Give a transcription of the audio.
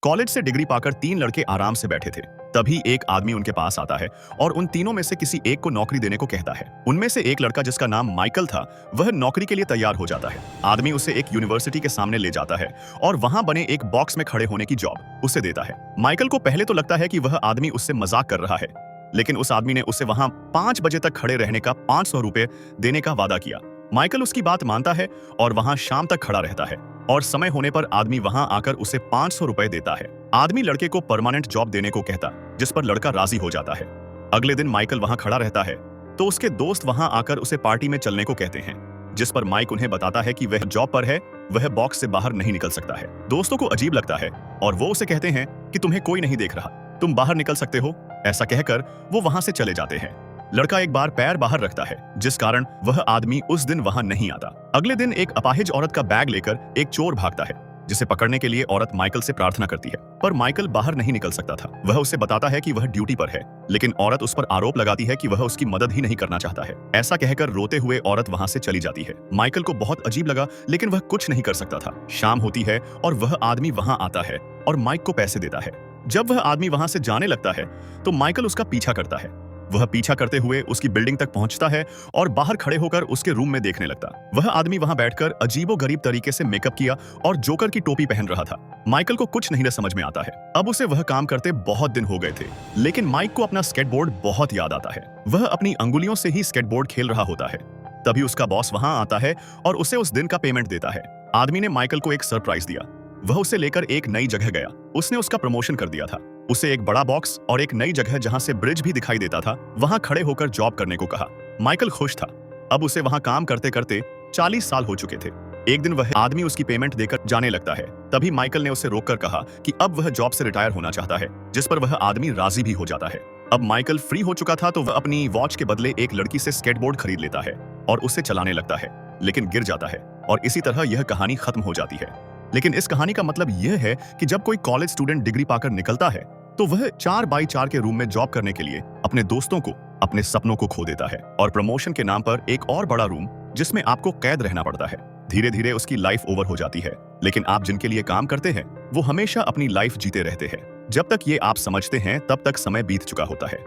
College से degree पाकर तीन लड़के आराम से बैठे थे। तभी एक आदमी उनके पास आता है और उन तीनों में से किसी एक को नौकरी देने को कहता है। उनमें से एक लड़का जिसका नाम माइकल था, वह नौकरी के लिए तैयार हो जाता है। आदमी उसे एक यूनिवर्सिटी के सामने ले जाता है और वहां बने एक बॉक्स में खड़े होने की जॉब उसे देता है। माइकल को पहले तो लगता है कि वह आदमी उससे मजाक कर रहा है, लेकिन उस आदमी ने उसे वहां 5 बजे तक खड़े रहने का 500 रुपए देने का वादा किया। माइकल उसकी बात मानता है और वहां शाम तक खड़ा रहता है और समय होने पर आदमी वहां आकर उसे 500 रुपए देता है। आदमी लड़के को परमानेंट जॉब देने को कहता, जिस पर लड़का राजी हो जाता है। अगले दिन माइकल वहां खड़ा रहता है तो उसके दोस्त वहां आकर उसे पार्टी में चलने को कहते हैं, जिस पर माइक उन्हें बताता है कि वह जॉब पर है, वह बॉक्स से बाहर नहीं निकल सकता है। दोस्तों को अजीब लगता है और वो उसे कहते हैं कि तुम्हें कोई नहीं देख रहा, तुम बाहर निकल सकते हो। ऐसा कहकर वो वहां से चले जाते हैं। लड़का एक बार पैर बाहर रखता है, जिस कारण वह आदमी उस दिन वहां नहीं आता। अगले दिन एक अपाहिज औरत का बैग लेकर एक चोर भागता है, जिसे पकड़ने के लिए औरत माइकल से प्रार्थना करती है, पर माइकल बाहर नहीं निकल सकता था। वह उसे बताता है कि वह ड्यूटी पर है, लेकिन औरत उस पर आरोप लगाती है कि वह उसकी मदद ही नहीं करना चाहता है। ऐसा कहकर रोते हुए औरत वहां से चली जाती है। माइकल को बहुत अजीब लगा, लेकिन वह कुछ नहीं कर सकता था। शाम होती है और वह आदमी वहां आता है और माइक को पैसे देता है। जब वह आदमी वहां से जाने लगता है तो माइकल उसका पीछा करता है। वह पीछा करते हुए उसकी बिल्डिंग तक पहुंचता है और बाहर खड़े होकर उसके रूम में देखने लगता। वह आदमी वहां बैठकर अजीबोगरीब तरीके से मेकअप किया और जोकर की टोपी पहन रहा था। माइकल को कुछ नहीं समझ में आता है। अब उसे वह काम करते बहुत दिन हो गए थे, लेकिन माइक को अपना स्केटबोर्ड बहुत याद आता है। वह अपनी अंगुलियों से ही स्केटबोर्ड खेल रहा होता है। तभी उसका बॉस वहां आता है और उसे उस दिन का पेमेंट देता है। आदमी ने माइकल को एक सरप्राइज दिया। वह उसे लेकर एक नई जगह गया। उसने उसका प्रमोशन कर दिया था। उसे एक बड़ा बॉक्स और एक नई जगह जहां से ब्रिज भी दिखाई देता था, वहां खड़े होकर जॉब करने को कहा। माइकल खुश था। अब उसे वहां काम करते करते 40 साल हो चुके थे। एक दिन वह आदमी उसकी पेमेंट देकर जाने लगता है। तभी माइकल ने उसे रोककर कहा कि अब वह जॉब से रिटायर होना चाहता है, जिस पर वह आदमी राजी भी हो जाता है। अब माइकल फ्री हो चुका था तो वह अपनी वॉच के बदले एक लड़की से स्केटबोर्ड खरीद लेता है और उसे चलाने लगता है, लेकिन गिर जाता है और इसी तरह यह कहानी खत्म हो जाती है। लेकिन इस कहानी का मतलब यह है कि जब कोई कॉलेज स्टूडेंट डिग्री पाकर निकलता है तो वह 4x4 के रूम में जॉब करने के लिए अपने दोस्तों को, अपने सपनों को खो देता है और प्रमोशन के नाम पर एक और बड़ा रूम जिसमें आपको कैद रहना पड़ता है। धीरे धीरे उसकी लाइफ ओवर हो जाती है, लेकिन आप जिनके लिए काम करते हैं वो हमेशा अपनी लाइफ जीते रहते हैं। जब तक ये आप समझते हैं तब तक समय बीत चुका होता है।